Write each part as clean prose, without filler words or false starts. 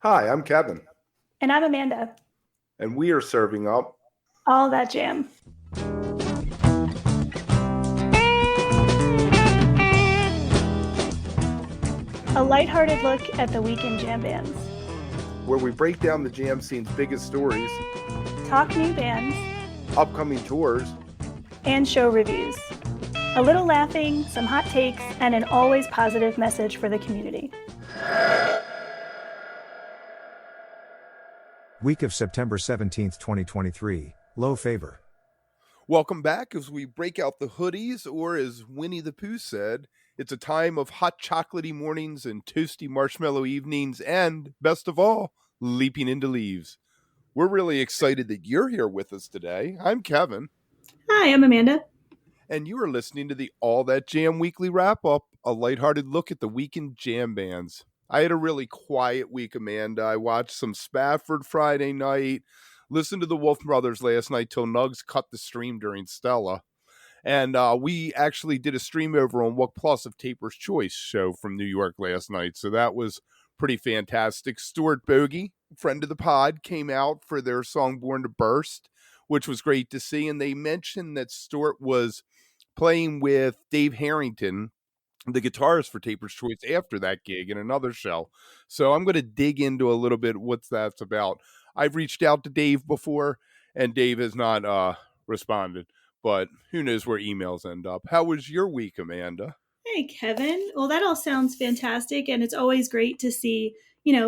Hi, I'm Kevin, And I'm Amanda. and we are serving up. All that jam. A lighthearted look at the weekend jam bands. Where we break down the jam scene's biggest stories, Talk new bands upcoming tours. and show reviews. A little laughing, some hot takes, and an always positive message for the community. Week of September 17th, 2023, low Faber. Welcome back as we break out the hoodies, or as Winnie the Pooh said, it's a time of hot chocolatey mornings and toasty marshmallow evenings, and best of all, leaping into leaves. We're really excited that you're here with us today. I'm Kevin, Hi, I'm Amanda. and you are listening to the All That Jam Weekly Wrap Up, a lighthearted look at the weekend jam bands. I had a really quiet week, Amanda. I watched some Spafford Friday night, listened to the Wolf Brothers last night till Nugs cut the stream during Stella. And we actually did a stream over on What Plus of Taper's Choice show from New York last night. So that was pretty fantastic. Stuart Bogey, friend of the pod, came out for their song Born to Burst, which was great to see. And they mentioned that Stuart was playing with Dave Harrington, the guitarist for Taper's Choice, after that gig in another show. So I'm going to dig into a little bit what that's about. I've reached out to Dave before, and Dave has not responded. But who knows where emails end up. How was your week, Amanda? Hey, Kevin. Well, that all sounds fantastic, and it's always great to see,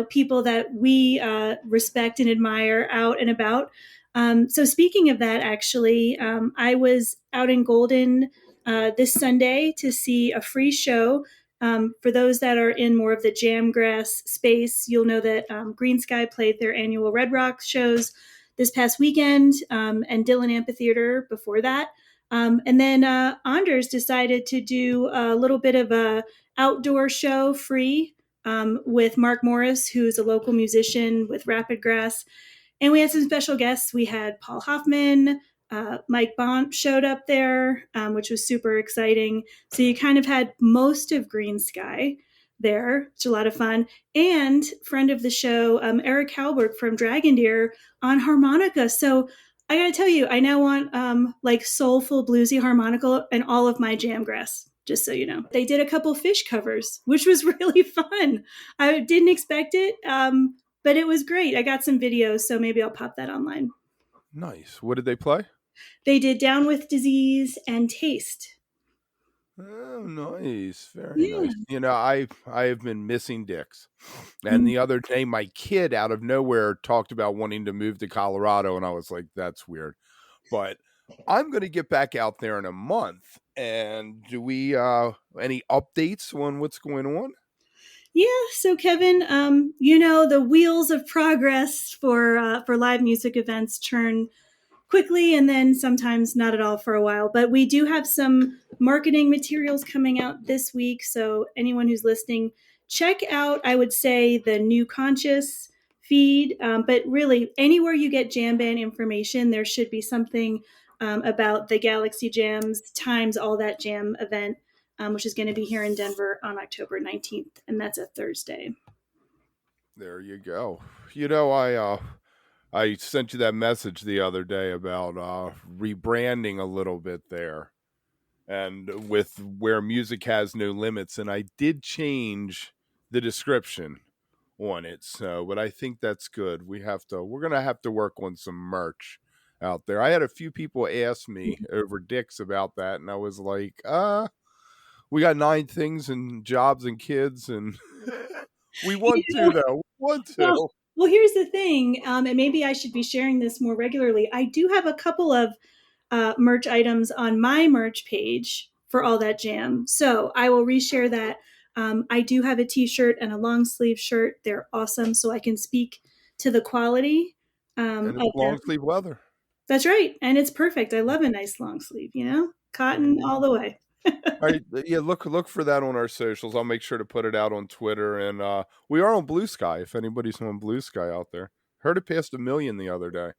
people that we respect and admire out and about. So, speaking of that, actually, I was out in Golden this Sunday to see a free show. For those that are in more of the jamgrass space, you'll know that Green Sky played their annual Red Rock shows this past weekend, and Dillon Amphitheater before that. And then Anders decided to do a little bit of a outdoor show free with Mark Morris, who's a local musician with Rapid Grass. And we had some special guests. We had Paul Hoffman, Mike Bont showed up there, which was super exciting. So you kind of had most of Green Sky there. It's a lot of fun. And friend of the show, Eric Halberg from Dragon Deer on harmonica. So I gotta tell you, I now want like soulful bluesy harmonica and all of my jamgrass. Just so you know, they did a couple Fish covers, which was really fun. I didn't expect it, but it was great. I got some videos, so maybe I'll pop that online. Nice. What did they play? They did Down with Disease and Taste. Oh, nice. Very Yeah. nice. I have been missing dicks. And the other day, my kid out of nowhere talked about wanting to move to Colorado, and I was like, that's weird. But I'm going to get back out there in a month. And do we any updates on what's going on? Yeah, so Kevin, the wheels of progress for live music events turn quickly and then sometimes not at all for a while. But we do have some marketing materials coming out this week. So anyone who's listening, check out, I would say, the New Conscious feed. But really, anywhere you get jam band information, there should be something about the Galaxy Jams times all that jam event, which is going to be here in Denver on October 19th. And that's a Thursday. There you go. I sent you that message the other day about rebranding a little bit there, and with where music has no limits, and I did change the description on it. So, but I think that's good. We're gonna have to work on some merch out there. I had a few people ask me over dicks about that, and I was like, we got 9 things and jobs and kids, and we want to though. We want Well, to. well, here's the thing, and maybe I should be sharing this more regularly. I do have a couple of merch items on my merch page for all that jam, so I will reshare that. I do have a T-shirt and a long sleeve shirt. They're awesome, so I can speak to the quality And it's of them. long sleeve weather. That's right, and it's perfect. I love a nice long sleeve. There Cotton you all go. the way. All right, yeah. Look for that on our socials. I'll make sure to put it out on Twitter, and we are on Blue Sky. If anybody's on Blue Sky out there, heard it passed 1 million the other day,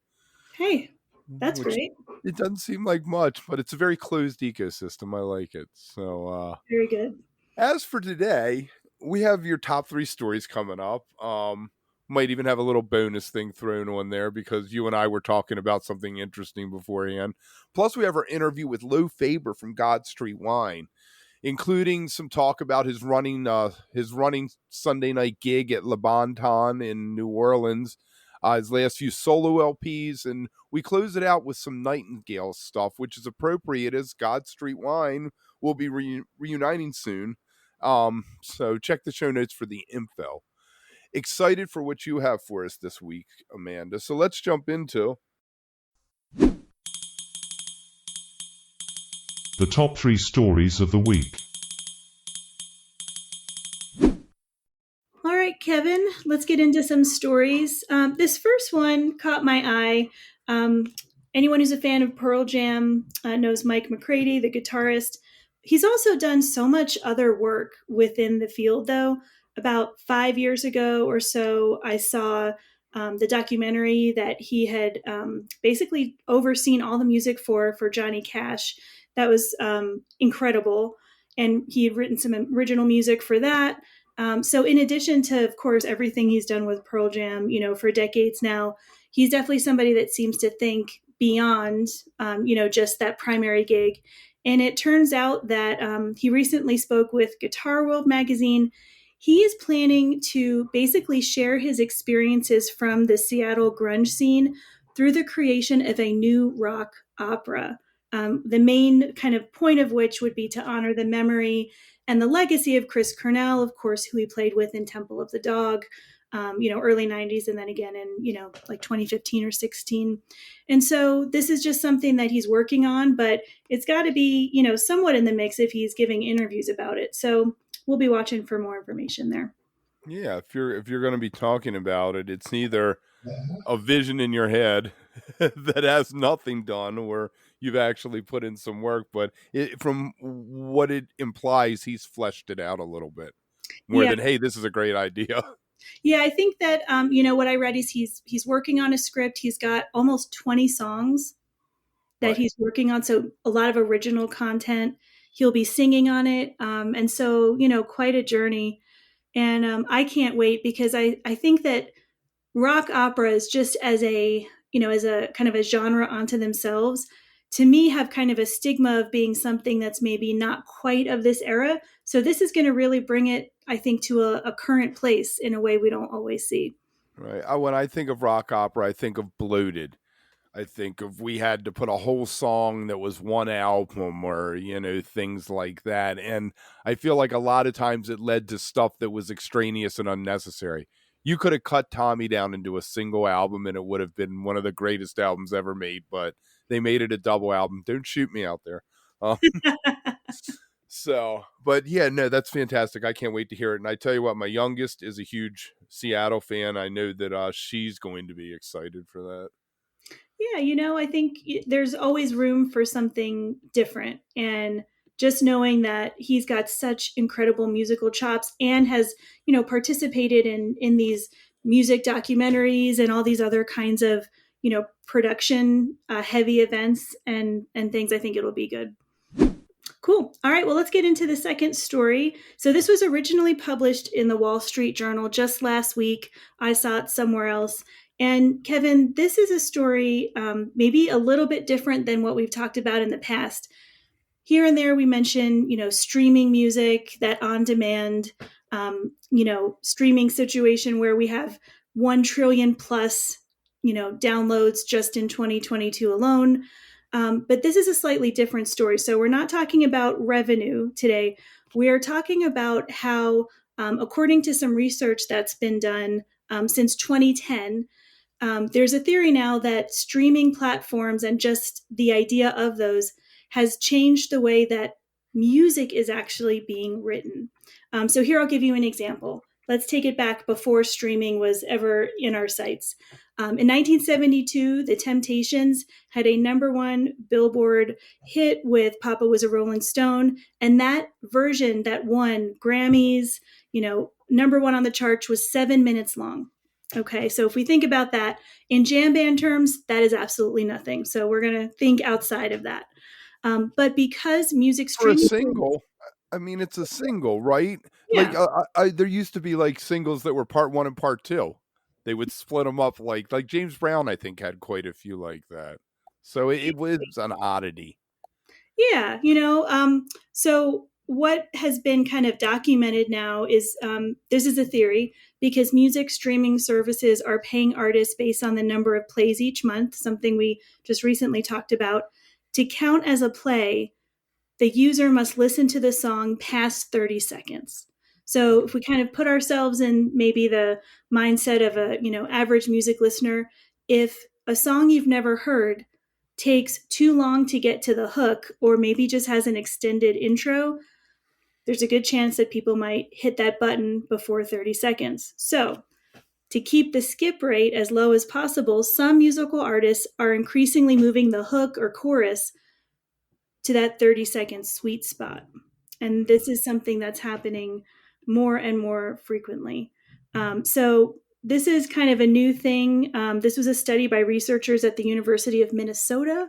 Hey, that's which great. it doesn't seem like much, but it's a very closed ecosystem. I like it. So, Very good. as for today, we have your top 3 stories coming up. Might even have a little bonus thing thrown on there because you and I were talking about something interesting beforehand. Plus, we have our interview with Lou Faber from God Street Wine, including some talk about his running Sunday night gig at Le Bon Ton in New Orleans, his last few solo LPs, and we close it out with some Nightingale stuff, which is appropriate as God Street Wine will be reuniting soon. So check the show notes for the info. Excited for what you have for us this week, Amanda. So let's jump into The top three stories of the week. All right, Kevin, let's get into some stories. This first one caught my eye. Um, Anyone who's a fan of Pearl Jam knows Mike McCready, the guitarist. He's also done so much other work within the field, though. About 5 years ago or so, I saw the documentary that he had basically overseen all the music for Johnny Cash. That was incredible. And he had written some original music for that. So in addition to, of course, everything he's done with Pearl Jam, for decades now, he's definitely somebody that seems to think beyond, just that primary gig. And it turns out that he recently spoke with Guitar World magazine. He is planning to basically share his experiences from the Seattle grunge scene through the creation of a new rock opera. The main kind of point of which would be to honor the memory and the legacy of Chris Cornell, of course, who he played with in Temple of the Dog, early 90s, and then again in, like 2015 or 16. And so this is just something that he's working on, but it's got to be, somewhat in the mix if he's giving interviews about it. So we'll be watching for more information there. yeah. If you're going to be talking about it, it's neither a vision in your head that has nothing done, or you've actually put in some work. But from what it implies, he's fleshed it out a little bit more Yeah. than, hey, this is a great idea. Yeah, I think that what I read is he's working on a script. He's got almost 20 songs that Right. he's working on, so a lot of original content. He'll be singing on it, and so quite a journey. And I can't wait because I think that rock operas, just as a kind of a genre onto themselves, to me have kind of a stigma of being something that's maybe not quite of this era. So this is going to really bring it, I think, to a current place in a way we don't always see. Right. When I think of rock opera, I think of bloated. I think of we had to put a whole song that was one album, or things like that. And I feel like a lot of times it led to stuff that was extraneous and unnecessary. You could have cut Tommy down into a single album and it would have been one of the greatest albums ever made, but they made it a double album. Don't shoot me out there. Um, but yeah, no, that's fantastic. I can't wait to hear it. And I tell you what, my youngest is a huge Seattle fan. I know that she's going to be excited for that. Yeah, I think there's always room for something different. And just knowing that he's got such incredible musical chops and has, participated in these music documentaries and all these other kinds of, production heavy events and things, I think it'll be good. Cool. All right. Well, let's get into the second story. So, this was originally published in the Wall Street Journal just last week. I saw it somewhere else. And, Kevin, this is a story maybe a little bit different than what we've talked about in the past. Here and there, we mention, streaming music, that on demand, streaming situation where we have 1 trillion plus, downloads just in 2022 alone. But this is a slightly different story. So we're not talking about revenue today. We're talking about how, according to some research that's been done since 2010, there's a theory now that streaming platforms and just the idea of those has changed the way that music is actually being written. So here I'll give you an example. Let's take it back before streaming was ever in our sights. In 1972, The Temptations had a #1 Billboard hit with Papa Was a Rolling Stone. And that version that won Grammys, #1 on the charts was 7 minutes long. Okay, so if we think about that in jam band terms, that is absolutely nothing. So we're going to think outside of that. But because music For a streaming, single, I mean, it's a single, right? Like, yeah, there used to be like singles that were part one and part two. They would split them up like James Brown, I think, had quite a few like that. So it was an oddity. Yeah, so what has been kind of documented now is this is a theory because music streaming services are paying artists based on the number of plays each month, something we just recently talked about. To count as a play, the user must listen to the song past 30 seconds. So if we kind of put ourselves in maybe the mindset of a, average music listener, if a song you've never heard takes too long to get to the hook or maybe just has an extended intro, there's a good chance that people might hit that button before 30 seconds. So, to keep the skip rate as low as possible, some musical artists are increasingly moving the hook or chorus to that 30-second sweet spot. And this is something that's happening more and more frequently. So, this is kind of a new thing. This was a study by researchers at the University of Minnesota.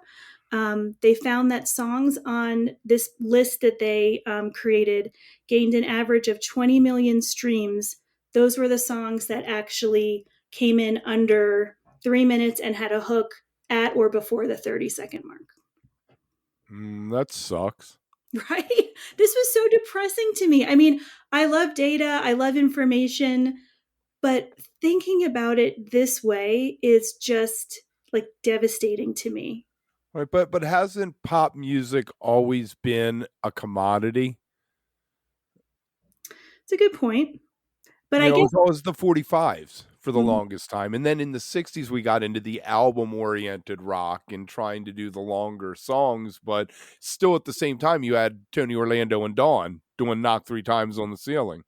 They found that songs on this list that they created gained an average of 20 million streams. Those were the songs that actually came in under 3 minutes and had a hook at or before the 30-second mark. That sucks. Right? This was so depressing to me. I mean, I love data, I love information, but thinking about it this way is just like devastating to me. Right, but hasn't pop music always been a commodity? It's a good point. But You I know, it guess was always the 45s for the Mhm. longest time. And then in the 60s, we got into the album oriented rock and trying to do the longer songs. But still at the same time, you had Tony Orlando and Dawn doing Knock Three Times on the Ceiling.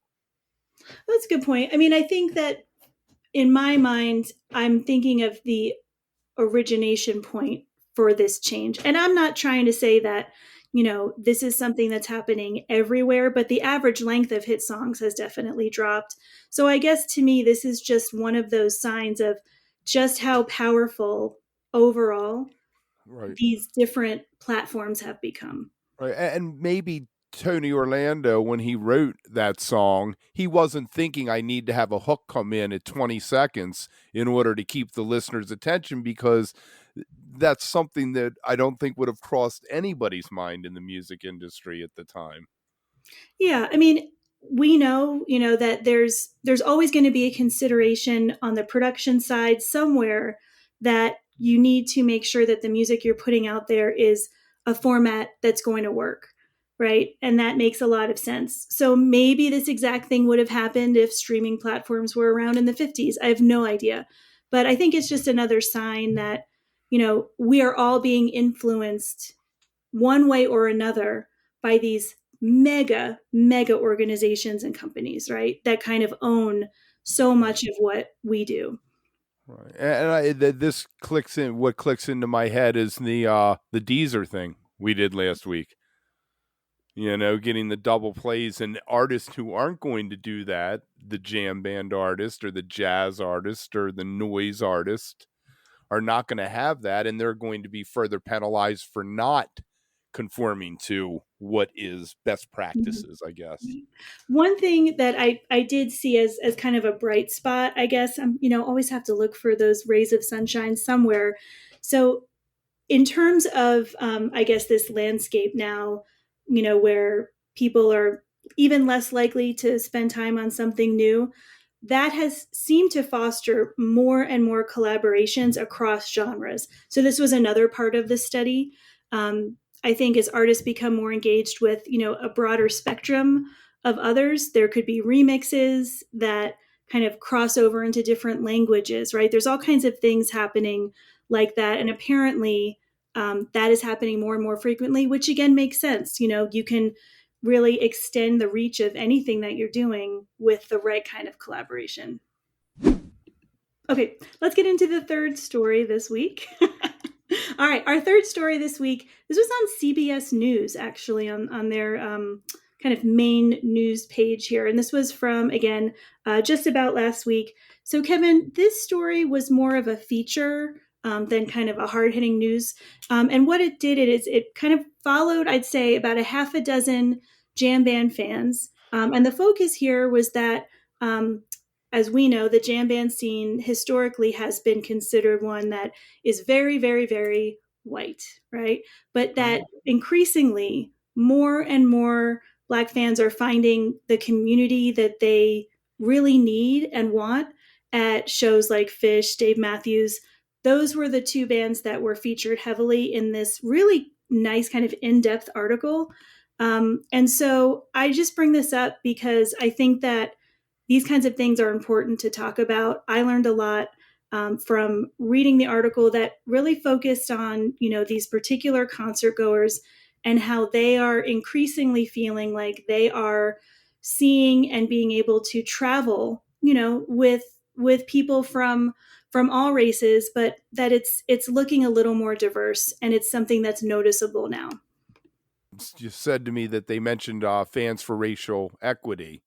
that's a good point. I mean, I think that in my mind, I'm thinking of the origination point for this change. And I'm not trying to say that, this is something that's happening everywhere, but the average length of hit songs has definitely dropped. So I guess to me, this is just one of those signs of just how powerful overall Right. these different platforms have become. Right. And maybe Tony Orlando, when he wrote that song, he wasn't thinking I need to have a hook come in at 20 seconds in order to keep the listener's attention, because that's something that I don't think would have crossed anybody's mind in the music industry at the time. Yeah, I mean, we know, that there's always going to be a consideration on the production side somewhere that you need to make sure that the music you're putting out there is a format that's going to work, right? And that makes a lot of sense. So maybe this exact thing would have happened if streaming platforms were around in the 50s. I have no idea. But I think it's just another sign that, we are all being influenced one way or another by these mega organizations and companies, right? That kind of own so Right. much of what we do. Right. This clicks in. What clicks into my head is the Deezer thing we did last week. You know, getting the double plays, and artists who aren't going to do that, the jam band artist or the jazz artist or the noise artist, are not going to have that, and they're going to be further penalized for not conforming to what is best practices, I guess. One thing that I did see as kind of a bright spot, I guess, always have to look for those rays of sunshine somewhere. So in terms of I guess this landscape now, where people are even less likely to spend time on something new, that has seemed to foster more and more collaborations across genres. So this was another part of the study. I think as artists become more engaged with, a broader spectrum of others, there could be remixes that kind of cross over into different languages, right? There's all kinds of things happening like that. And apparently that is happening more and more frequently, which again makes sense. You can really extend the reach of anything that you're doing with the right kind of collaboration. Okay, let's get into the third story this week. All right, our third story this week. This was on CBS News, actually, on their kind of main news page here, and this was from again just about last week. So, Kevin, this story was more of a feature than kind of a hard hitting news, and what it did is it kind of followed, I'd say, about a half a dozen jam band fans, and the focus here was that. as we know, the jam band scene historically has been considered one that is very, very, very white, right? But that increasingly more and more Black fans are finding the community that they really need and want at shows like Fish, Dave Matthews. Those were the two bands that were featured heavily in this really nice kind of in-depth article. And so I just bring this up because I think that these kinds of things are important to talk about. I learned a lot from reading the article that really focused on, these particular concert goers and how they are increasingly feeling like they are seeing and being able to travel, with people from all races, but that it's looking a little more diverse, and it's something that's noticeable now. You said to me that they mentioned fans for racial equity.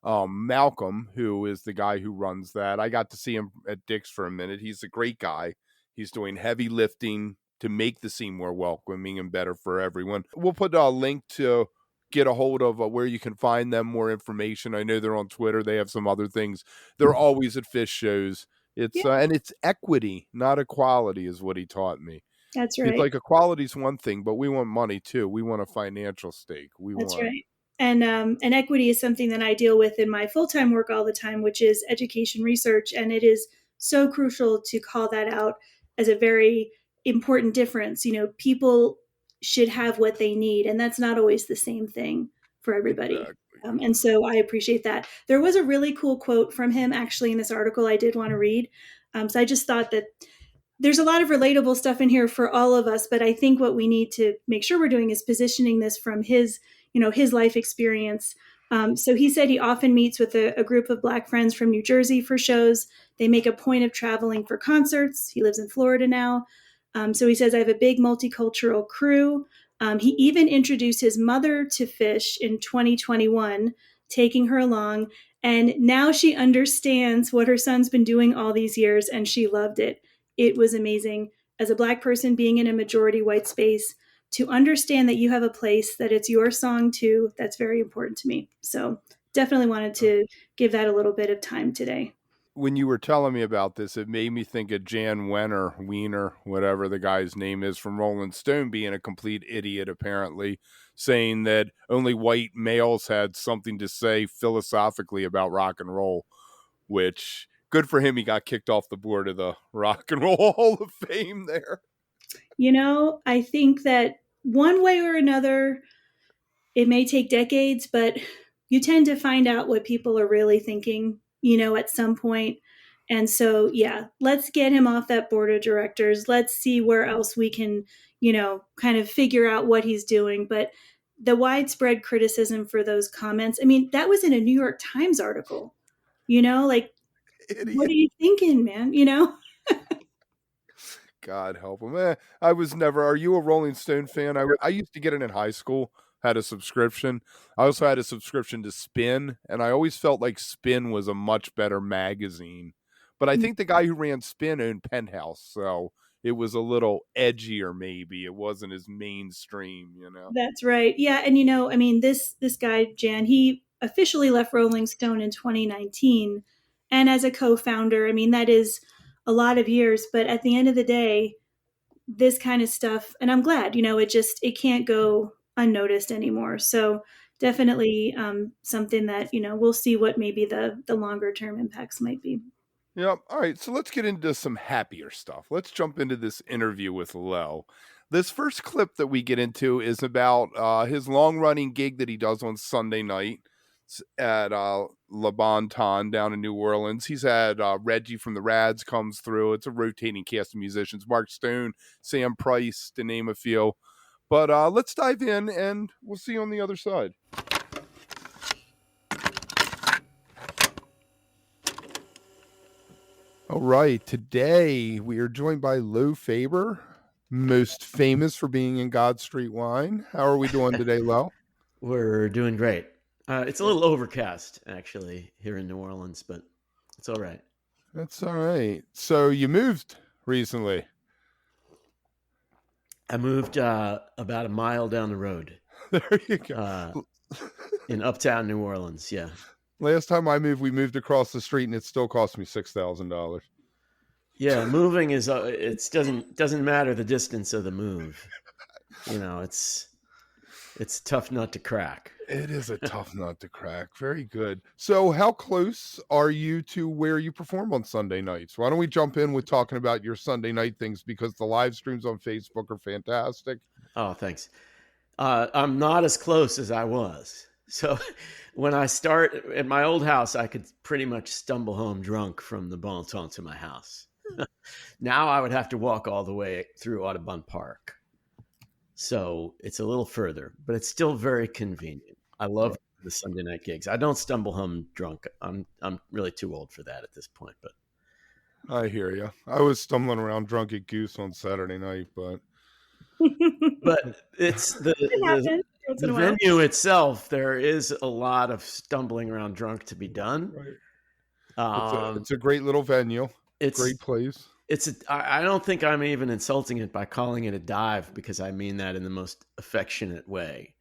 Malcolm, who is the guy who runs that, I got to see him at Dick's for a minute. He's a great guy. He's doing heavy lifting to make the scene more welcoming and better for everyone. We'll put a link to get a hold of where you can find them, more information. I know they're on Twitter. They have some other things. They're always at Fish shows. It's Yeah, and it's equity, not equality, is what he taught me. that's He's right. like, equality is one thing, but we want money too. We want a financial stake. We That's want. right. And equity is something that I deal with in my full time work all the time, which is education research, and it is so crucial to call that out as a very important difference. People should have what they need, and that's not always the same thing for everybody. Exactly. And so I appreciate that. There was a really cool quote from him actually in this article I did want to read. So I just thought that there's a lot of relatable stuff in here for all of us, but I think what we need to make sure we're doing is positioning this from his life experience. So he said he often meets with a group of Black friends from New Jersey for shows. They make a point of traveling for concerts. He lives in Florida now. So he says, I have a big multicultural crew. He even introduced his mother to Fish in 2021, taking her along. And now she understands what her son's been doing all these years, and she loved it. It was amazing. As a Black person being in a majority white space, to understand that you have a place that it's your song too, that's very important to me. So definitely wanted to give that a little bit of time today. When you were telling me about this, it made me think of Jan Wiener, whatever the guy's name is from Rolling Stone, being a complete idiot, apparently, saying that only white males had something to say philosophically about rock and roll, which, good for him, he got kicked off the board of the Rock and Roll Hall of Fame there. I think that one way or another, it may take decades, but you tend to find out what people are really thinking, at some point. And so, yeah, let's get him off that board of directors. Let's see where else we can, kind of figure out what he's doing. But the widespread criticism for those comments, I mean, that was in a New York Times article, like, what Idiot. are you thinking, man? God help him. I was never. Are you a Rolling Stone fan? I used to get it in high school. Had a subscription. I also had a subscription to Spin, and I always felt like Spin was a much better magazine. But I think the guy who ran Spin owned Penthouse, so it was a little edgier. Maybe it wasn't as mainstream. That's right. Yeah, and I mean, this guy Jan, he officially left Rolling Stone in 2019, and as a co-founder, I mean, that is a lot of years. But at the end of the day, this kind of stuff, and I'm glad, it can't go unnoticed anymore. So definitely something that we'll see what maybe the longer term impacts might be. Yep. All right. So let's get into some happier stuff. Let's jump into this interview with Lowe. This first clip that we get into is about his long running gig that he does on Sunday night at Le Bon Ton down in New Orleans. He's had Reggie from the Rads comes through. It's a rotating cast of musicians. Mark Stone, Sam Price, to name a few. But let's dive in and we'll see you on the other side. All right, today we are joined by Lou Faber, most famous for being in God Street Wine. How are we doing today, Lou? We're doing great. It's a little overcast, actually, here in New Orleans, but it's all right. That's all right. So you moved recently. I moved about a mile down the road There you go. in uptown New Orleans. Yeah. Last time I moved, we moved across the street, and it still cost me $6,000. Yeah, moving is it doesn't matter the distance of the move. It's a tough nut to crack. It is a tough nut to crack. Very good. So, how close are you to where you perform on Sunday nights? Why don't we jump in with talking about your Sunday night things, because the live streams on Facebook are fantastic. Oh, thanks. I'm not as close as I was. So when I start at my old house, I could pretty much stumble home drunk from the Bon Ton to my house. Now I would have to walk all the way through Audubon Park. So it's a little further, but it's still very convenient. I love the Sunday night gigs. I don't stumble home drunk. I'm really too old for that at this point, but I hear you. I was stumbling around drunk at Goose on Saturday night, but it's It happens once in the a while. venue itself. There is a lot of stumbling around drunk to be done. Right. It's a great little venue. It's great place. I don't think I'm even insulting it by calling it a dive, because I mean that in the most affectionate way.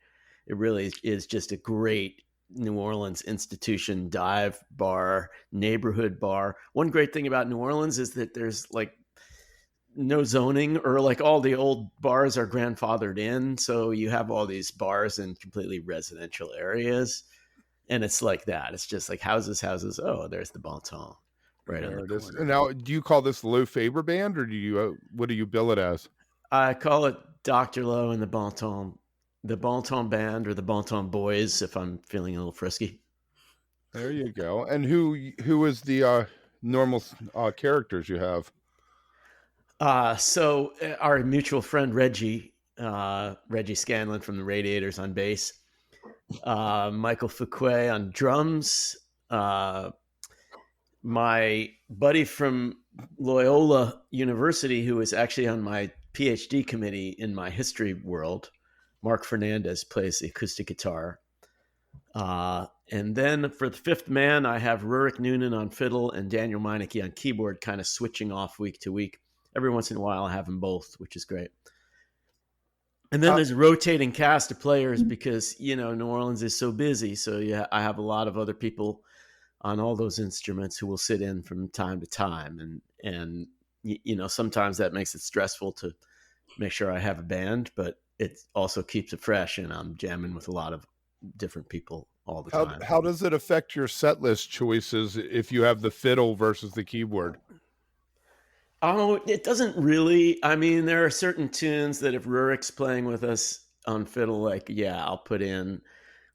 It really is just a great New Orleans institution, dive bar, neighborhood bar. One great thing about New Orleans is that there's like no zoning, or like all the old bars are grandfathered in. So you have all these bars in completely residential areas. And it's like that. It's just like houses. Oh, there's the Bon Ton right on the corner. And now, do you call this Lou Faber Band, or do you what do you bill it as? I call it Dr. Lowe and the Bon Ton Band, or the Bon Ton Boys, if I'm feeling a little frisky. There you go. And who is the normal characters you have? So our mutual friend Reggie Scanlon from the Radiators on bass, Michael Fouquet on drums, my buddy from Loyola University, who is actually on my PhD committee in my history world, Mark Fernandez, plays the acoustic guitar. And then for the fifth man, I have Rurik Noonan on fiddle and Daniel Meineke on keyboard, kind of switching off week to week. Every once in a while, I have them both, which is great. And then there's a rotating cast of players, because, New Orleans is so busy. So yeah, I have a lot of other people on all those instruments who will sit in from time to time. And sometimes that makes it stressful to make sure I have a band, but it also keeps it fresh, and I'm jamming with a lot of different people all the time. How does it affect your set list choices if you have the fiddle versus the keyboard? Oh, it doesn't really. I mean, there are certain tunes that if Rurik's playing with us on fiddle, like, yeah, I'll put in,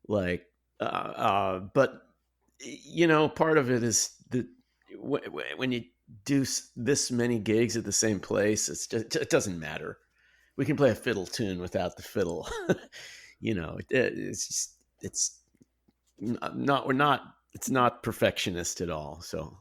like, but part of it is that when you do this many gigs at the same place, it doesn't matter. We can play a fiddle tune without the fiddle. It's not perfectionist at all. So,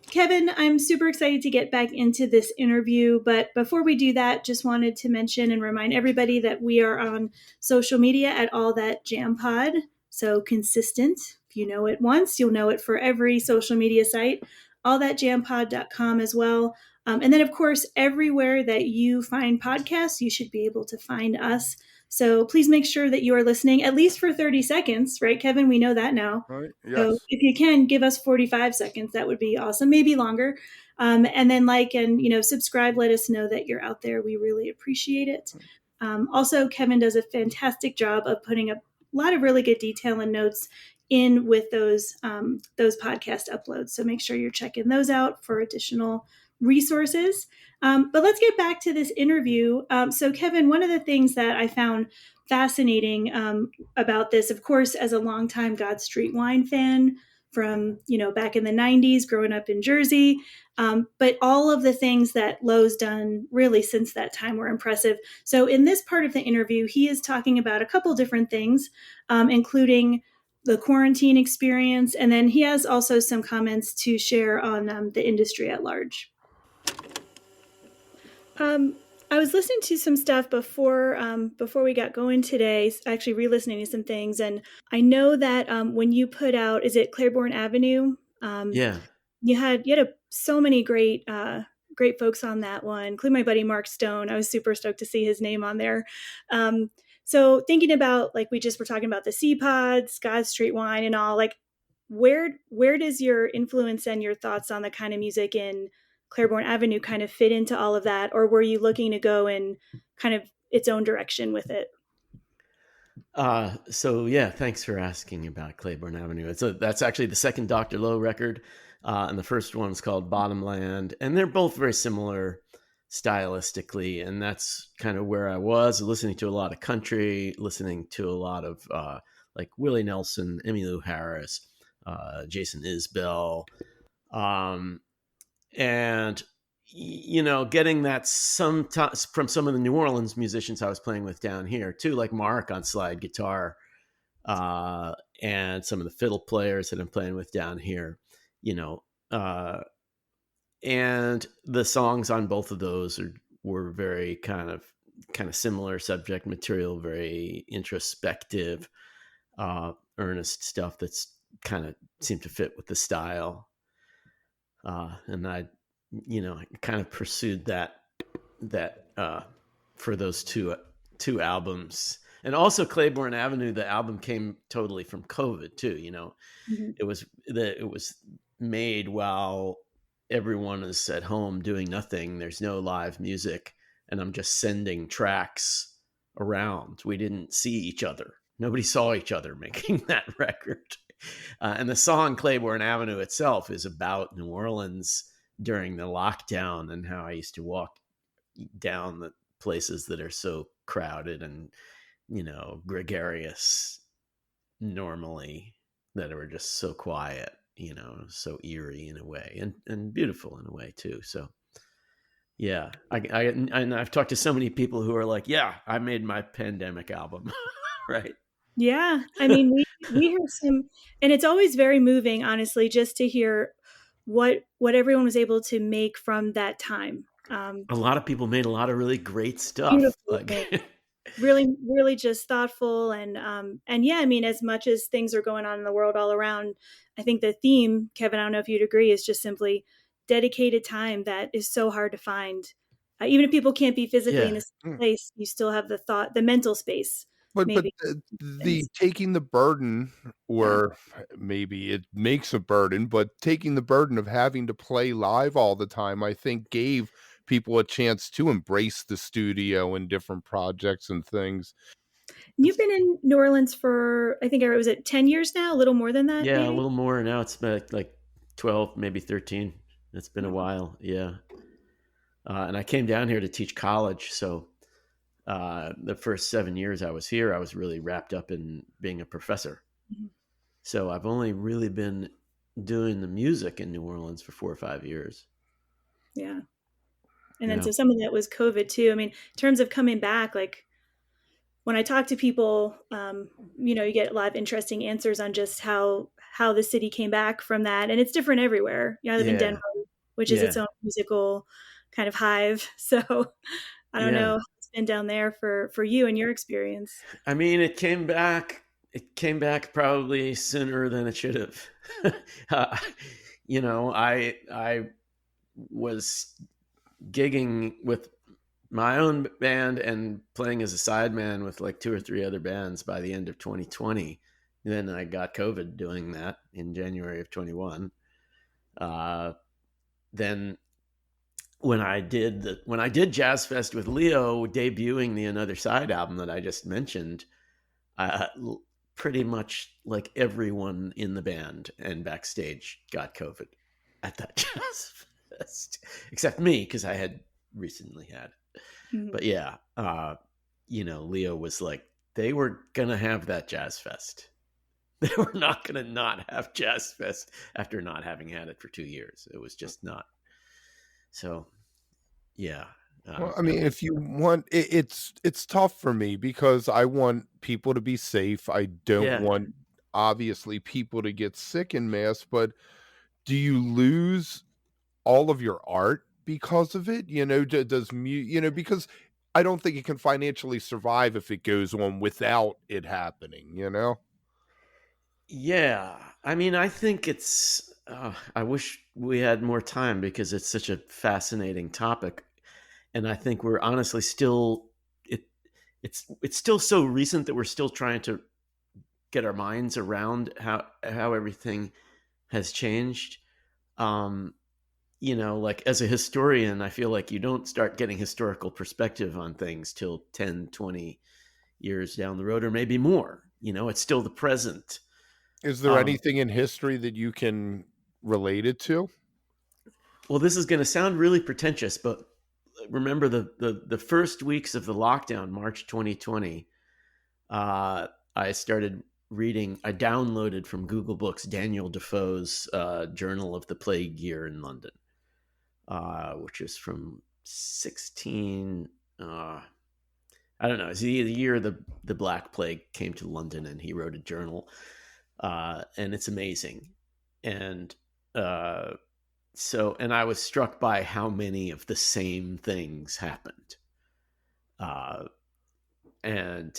Kevin, I'm super excited to get back into this interview, but before we do that, just wanted to mention and remind everybody that we are on social media at All That Jam Pod. So consistent. If you know it once, you'll know it for every social media site. allthatjampod.com as well. And then, of course, everywhere that you find podcasts, you should be able to find us. So please make sure that you are listening, at least for 30 seconds, right, Kevin? We know that now. Right. Yes. So if you can give us 45 seconds, that would be awesome, maybe longer. And then like and, subscribe, let us know that you're out there. We really appreciate it. Also, Kevin does a fantastic job of putting a lot of really good detail and notes in with those podcast uploads. So make sure you're checking those out for additional resources. But let's get back to this interview. So Kevin, one of the things that I found fascinating about this, of course, as a longtime God Street Wine fan from, back in the 90s, growing up in Jersey, but all of the things that Lowe's done really since that time were impressive. So in this part of the interview, he is talking about a couple different things, including the quarantine experience. And then he has also some comments to share on the industry at large. I was listening to some stuff before we got going today, actually re-listening to some things. And I know that when you put out, is it Claiborne Avenue? yeah. You had so many great folks on that one, including my buddy Mark Stone. I was super stoked to see his name on there. So thinking about, like, we just were talking about the C Pods, God Street Wine and all, like, where does your influence and your thoughts on the kind of music in Claiborne Avenue kind of fit into all of that, or were you looking to go in kind of its own direction with it? So yeah, thanks for asking about Claiborne Avenue. That's actually the second Dr. Lowe record, and the first one's called Bottomland, and they're both very similar stylistically, and that's kind of where I was listening to a lot of country, listening to a lot of like Willie Nelson, Emmylou Harris, Jason Isbell, um, and getting that sometimes from some of the New Orleans musicians I was playing with down here too, like Mark on slide guitar, and some of the fiddle players that I'm playing with down here, you know, and the songs on both of those were very kind of similar subject material, very introspective, earnest stuff that's kind of seemed to fit with the style. And I kind of pursued that for those two albums. And also Claiborne Avenue, the album came totally from COVID too. Mm-hmm. It was made while everyone is at home doing nothing. There's no live music, and I'm just sending tracks around. We didn't see each other. Nobody saw each other making that record. And the song Claiborne Avenue itself is about New Orleans during the lockdown and how I used to walk down the places that are so crowded and, gregarious normally, that were just so quiet, so eerie in a way, and beautiful in a way too. So yeah, and I've talked to so many people who are like, yeah, I made my pandemic album. Right. Yeah, I mean, we hear some, and it's always very moving, honestly, just to hear what everyone was able to make from that time. A lot of people made a lot of really great stuff. Beautiful thing. Really, really just thoughtful, and yeah, I mean, as much as things are going on in the world all around, I think the theme, Kevin, I don't know if you'd agree, is just simply dedicated time that is so hard to find. Even if people can't be physically in Yeah. the same place, you still have the mental space, But maybe. the taking the burden, Yeah. or maybe it makes a burden, but taking the burden of having to play live all the time, I think gave people a chance to embrace the studio and different projects and things. You've been in New Orleans for, I think, was it 10 years now? A little more than that, Yeah, a maybe? little more now. It's been like 12, maybe 13. It's been a Wow. while. Yeah. And I came down here to teach college. So the first 7 years I was here, I was really wrapped up in being a professor. Mhm. So I've only really been doing the music in New Orleans for 4 or 5 years. Yeah. And then Yeah. so some of that was COVID too. I mean, in terms of coming back, like when I talk to people, you get a lot of interesting answers on just how the city came back from that, and it's different everywhere. I live in Yeah. Denver, which is its Yeah. own musical kind of hive. So I don't Yeah. know how it's been down there for you and your experience. I mean, it came back. It came back probably sooner than it should have. uh, I was gigging with my own band and playing as a sideman with like 2 or 3 other bands by the end of 2020. Then I got COVID doing that in January of 21. Then when I did Jazz Fest with Leo, debuting the Another Side album that I just mentioned, uh, pretty much like everyone in the band and backstage got COVID at that Jazz Fest, except me because I had recently had. Mhm. But yeah, Leo was like, they were gonna have that Jazz Fest. They were not gonna not have Jazz Fest after not having had it for 2 years. It was just not. So yeah. Well, I mean, if you want, it's tough for me because I want people to be safe. I don't Yeah. want, obviously, people to get sick in mass. But do you lose all of your art because of it? Because I don't think it can financially survive if it goes on without it happening. Yeah. I mean, I think I wish we had more time because it's such a fascinating topic. And I think we're honestly still, it's still so recent that we're still trying to get our minds around how everything has changed. Um, like as a historian, I feel like you don't start getting historical perspective on things till 10, 20 years down the road, or maybe more. It's still the present. Is there anything in history that you can relate it to? Well, this is going to sound really pretentious, but remember the first weeks of the lockdown, March 2020, I started reading. I downloaded from Google Books Daniel Defoe's Journal of the Plague Year in London, which is from 16. I don't know. It's the year the Black Plague came to London, and he wrote a journal, and it's amazing. And and I was struck by how many of the same things happened. And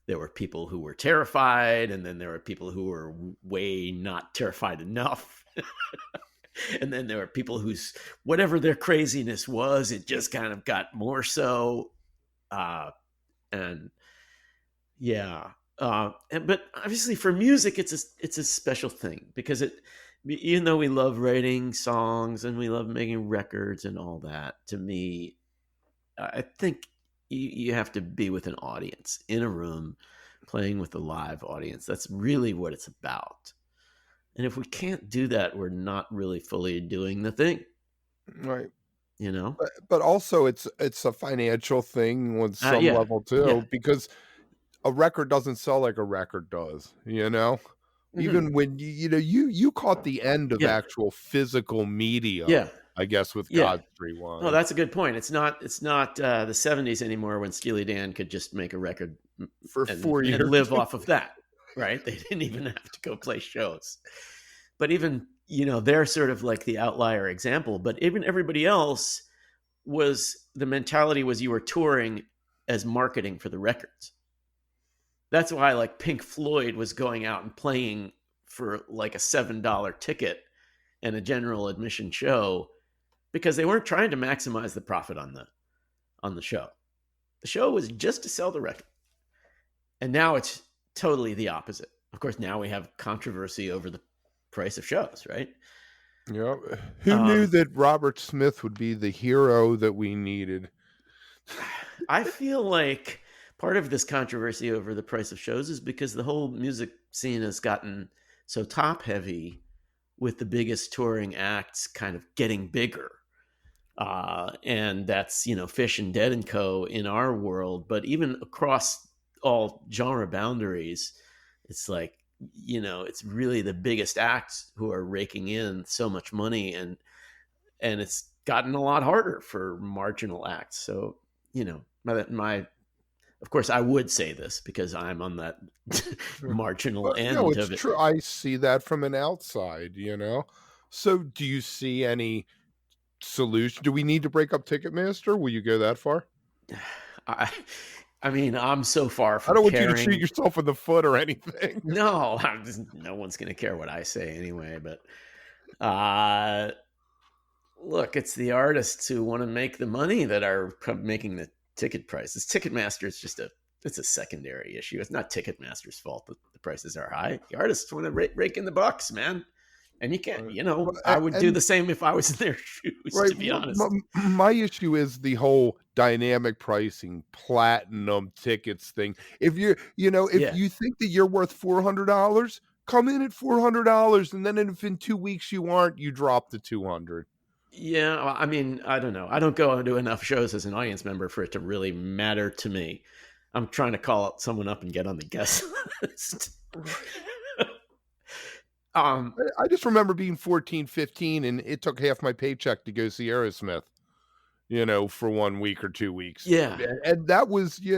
there were people who were terrified, and then there were people who were way not terrified enough. And then there were people whose, whatever their craziness was, it just kind of got more so. And yeah. But obviously for music, it's a special thing, because even though we love writing songs and we love making records and all that, to me, I think you have to be with an audience in a room, playing with a live audience. That's really what it's about. And if we can't do that, we're not really fully doing the thing. Right. But also it's a financial thing with some level too, because a record doesn't sell like a record does, even when you caught the end of actual physical media, I guess, with God's Free Wine. Oh, that's a good point. It's not the 70s anymore, when Steely Dan could just make a record for 4 years and live off of that, right? They didn't even have to go play shows. But even, they're sort of like the outlier example. But even everybody else, the mentality was you were touring as marketing for the records. That's why, like, Pink Floyd was going out and playing for like a $7 ticket and a general admission show, because they weren't trying to maximize the profit on the show. The show was just to sell the record. And now it's totally the opposite. Of course, now we have controversy over the price of shows, right? Yeah. Who knew that Robert Smith would be the hero that we needed? I feel like part of this controversy over the price of shows is because the whole music scene has gotten so top heavy, with the biggest touring acts kind of getting bigger. And that's, Fish and Dead and Co. in our world. But even across all genre boundaries, it's like, it's really the biggest acts who are raking in so much money, and it's gotten a lot harder for marginal acts. So, of course, I would say this because I'm on that marginal end of it. True. I see that from an outside, So do you see any solution? Do we need to break up Ticketmaster? Will you go that far? I mean, I'm so far from I don't want caring. you to shoot yourself in the foot or anything. No, no one's going to care what I say anyway. But look, it's the artists who want to make the money that are making the ticket prices. Ticketmaster is it's a secondary issue. It's not Ticketmaster's fault that the prices are high. The artists want to rake in the bucks, man. And you can't, I would do the same if I was in their shoes, right, to be honest. My issue is the whole dynamic pricing, platinum tickets thing. If you think that you're worth $400, come in at $400, and then if in 2 weeks you aren't, you drop to $200. Yeah, well, I mean, I don't know. I don't go to enough shows as an audience member for it to really matter to me. I'm trying to call someone up and get on the guest list. I just remember being 14, 15, and it took half my paycheck to go see Aerosmith, for 1 week or 2 weeks. Yeah. And that was, you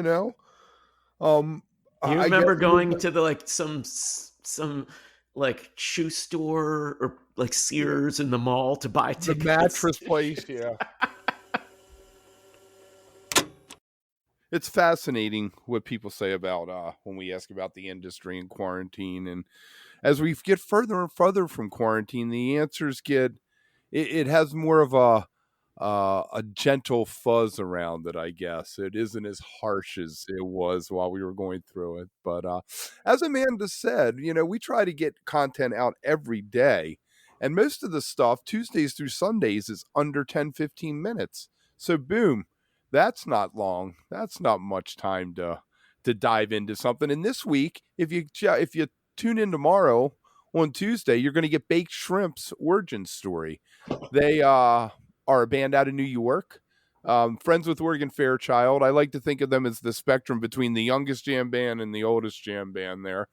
remember going to the, some like shoe store or like Sears in the mall to buy tickets? The mattress place, yeah. It's fascinating what people say about when we ask about the industry and quarantine. And as we get further and further from quarantine, the answers it has more of a gentle fuzz around it, I guess. It isn't as harsh as it was while we were going through it. But as Amanda said, we try to get content out every day. And most of the stuff, Tuesdays through Sundays, is under 10-15 minutes. So, boom, that's not long. That's not much time to dive into something. And this week, if you tune in tomorrow on Tuesday, you're going to get Baked Shrimp's origin story. They are a band out of New York. Friends with Oregon Fairchild. I like to think of them as the spectrum between the youngest jam band and the oldest jam band there.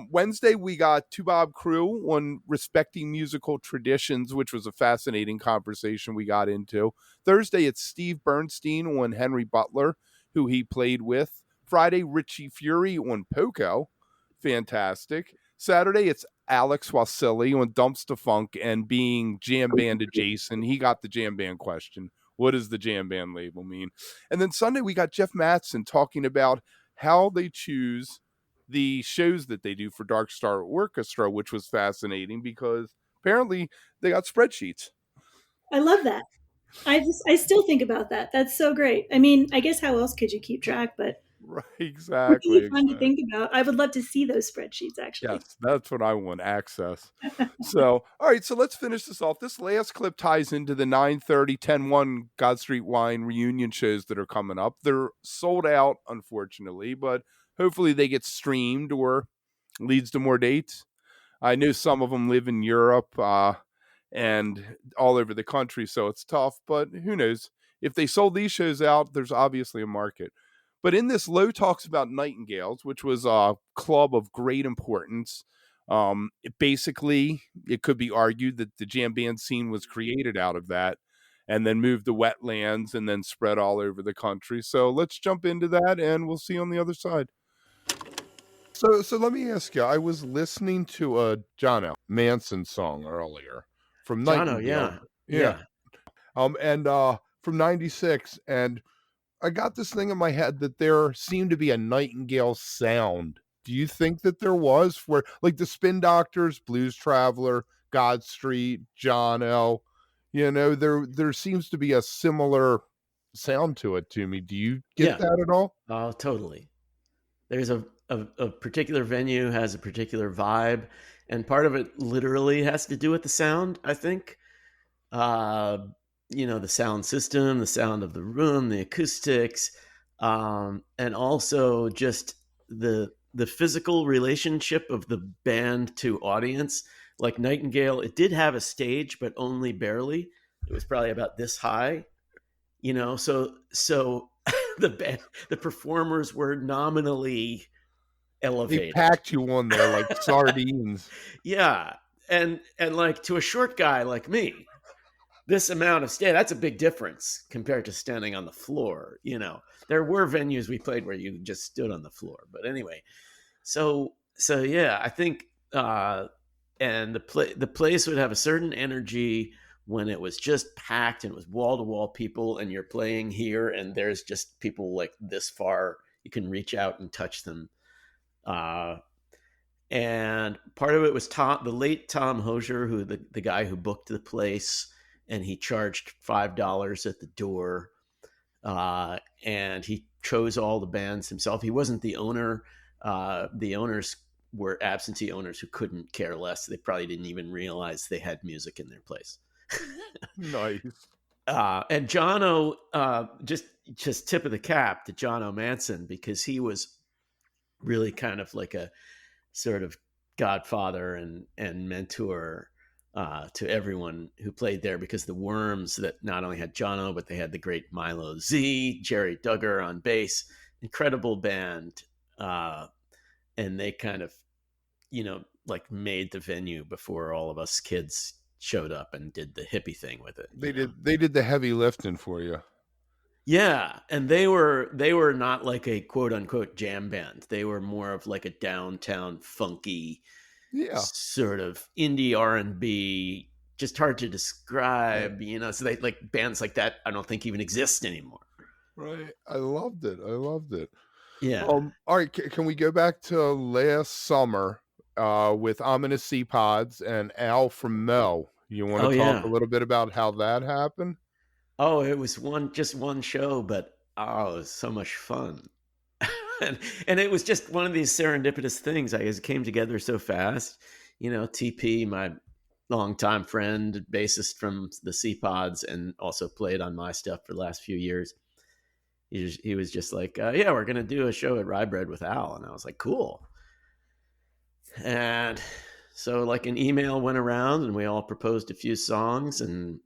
Wednesday, we got Two Bob Crew on respecting musical traditions, which was a fascinating conversation we got into. Thursday, it's Steve Bernstein on Henry Butler, who he played with. Friday, Richie Fury on Poco. Fantastic. Saturday, it's Alex Wasili on Dumpster Funk, and being jam band adjacent, he got the jam band question. What does the jam band label mean? And then Sunday, we got Jeff Mattson talking about how they choose the shows that they do for Dark Star Orchestra, which was fascinating because apparently they got spreadsheets. I love that. I still think about that. That's so great. I mean, I guess how else could you keep track? But Right, really exactly. fun to think about. I would love to see those spreadsheets actually. Yes, that's what I want, access. So, all right, so let's finish this off. This last clip ties into the 9:30, 10:1 God Street Wine reunion shows that are coming up. They're sold out, unfortunately, but hopefully they get streamed or leads to more dates. I know some of them live in Europe and all over the country, so it's tough, but who knows? If they sold these shows out, there's obviously a market. But in this, Lowe talks about Nightingales, which was a club of great importance. It could be argued that the jam band scene was created out of that and then moved to wetlands and then spread all over the country. So let's jump into that and we'll see you on the other side. So let me ask you, I was listening to a John L. Manson song earlier from Jono, Nightingale. yeah. Yeah. Yeah. And from 96, and I got this thing in my head that there seemed to be a Nightingale sound. Do you think that there was, where like the Spin Doctors, Blues Traveler, God Street, John L, there seems to be a similar sound to it to me. Do you get Yeah. that at all? Oh, totally. There's a particular venue has a particular vibe, and part of it literally has to do with the sound, I think. Uh, the sound system, the sound of the room, the acoustics, and also just the physical relationship of the band to audience. Like Nightingale, it did have a stage, but only barely. It was probably about this high, so the performers were nominally They elevated. packed you on there like sardines. Yeah, and like to a short guy like me, this amount of that's a big difference compared to standing on the floor. There were venues we played where you just stood on the floor, but anyway, so yeah, I think and the place would have a certain energy when it was just packed and it was wall to wall people, and you're playing here and there's just people like this far you can reach out and touch them. And part of it was the late Tom Hosier, who the guy who booked the place, and he charged $5 at the door, and he chose all the bands himself. He wasn't the owner. The owners were absentee owners who couldn't care less. They probably didn't even realize they had music in their place. Nice. And Jono, just tip of the cap to Jono Manson, because he was really kind of like a sort of godfather and mentor to everyone who played there, because the Worms, that not only had Jono, but they had the great Milo Z, Jerry Duggar on bass, incredible band. And they kind of, like made the venue before all of us kids showed up and did the hippie thing with it. They did the heavy lifting for you. Yeah, and they were not like a quote unquote jam band. They were more of like a downtown funky, sort of indie R&B, just hard to describe, So they, like, bands like that I don't think even exist anymore. Right. I loved it. Yeah. All right, can we go back to last summer with Ominous Sea Pods and Al from Mo? You want to talk a little bit about how that happened? Oh, it was just one show, but oh, it was so much fun. And it was just one of these serendipitous things. I just came together so fast. TP, my longtime friend, bassist from the C Pods, and also played on my stuff for the last few years. He was just like, yeah, we're going to do a show at Rye Bread with Al. And I was like, cool. And so, like, an email went around and we all proposed a few songs, and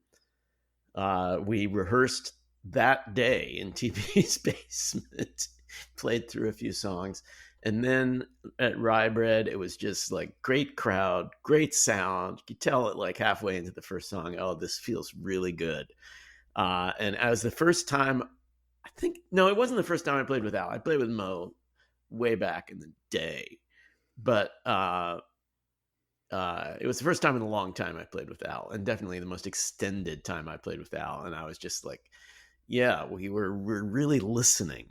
we rehearsed that day in TP's basement, played through a few songs. And then at Rye Bread, it was just like great crowd, great sound. You could tell it like halfway into the first song, oh, this feels really good. And as the first time, no, it wasn't the first time I played with Al. I played with Mo way back in the day. But it was the first time in a long time I played with Al, and definitely the most extended time I played with Al. And I was just like, yeah, we're really listening.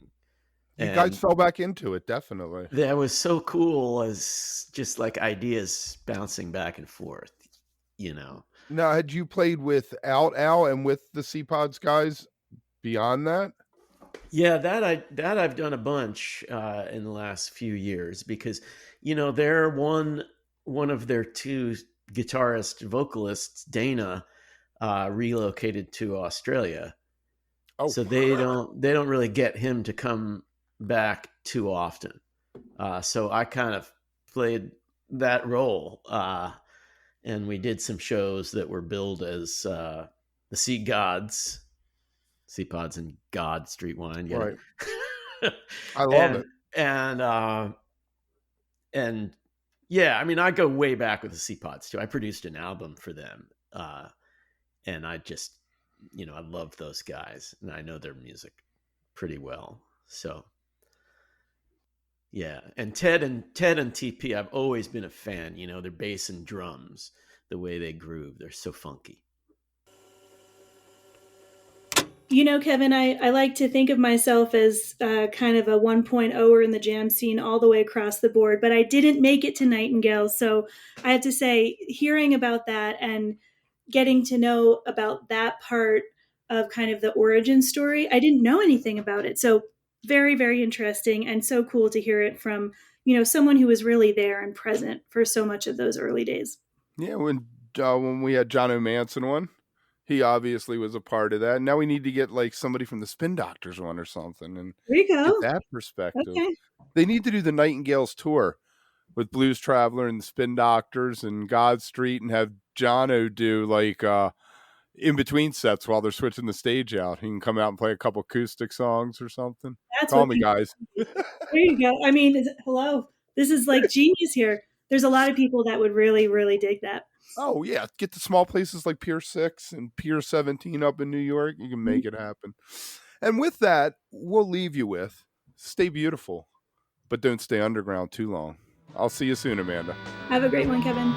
You And guys fell back into it, definitely. that was so cool, as just like ideas bouncing back and forth, Now, had you played without Al and with the C-Pods guys beyond that? Yeah, I've done a bunch in the last few years, because they're one of their two guitarist vocalists, Dana, relocated to Australia. Oh, So they don't really get him to come back too often. So I kind of played that role, and we did some shows that were billed as the Sea Gods, Sea Pods and God Street Wine. Get right. it? I love it. And yeah, I mean, I go way back with the Sea Pods too. I produced an album for them, and I just, I love those guys, and I know their music pretty well. So yeah, and Ted and TP, I've always been a fan. Their bass and drums, the way they groove, they're so funky. Kevin, I like to think of myself as kind of a 1.0er in the jam scene all the way across the board, but I didn't make it to Nightingale. So I have to say, hearing about that and getting to know about that part of kind of the origin story, I didn't know anything about it. So very, very interesting, and so cool to hear it from, someone who was really there and present for so much of those early days. Yeah, when we had John O'Manson on, he obviously was a part of that. Now we need to get like somebody from the Spin Doctors on or something and There you get go. that perspective. Okay. They need to do the Nightingales tour with Blues Traveler and the Spin Doctors and God Street, and have Jono do like in between sets while they're switching the stage out. He can come out and play a couple acoustic songs or something. That's Call what me, people, guys. there you go. I mean, hello. This is like genius here. There's a lot of people that would really, really dig that. Oh yeah, get to small places like Pier 6 and Pier 17 up in New York. You can make it happen. And with that, we'll leave you with stay beautiful, but don't stay underground too long. I'll see you soon, Amanda. Have a great one, Kevin.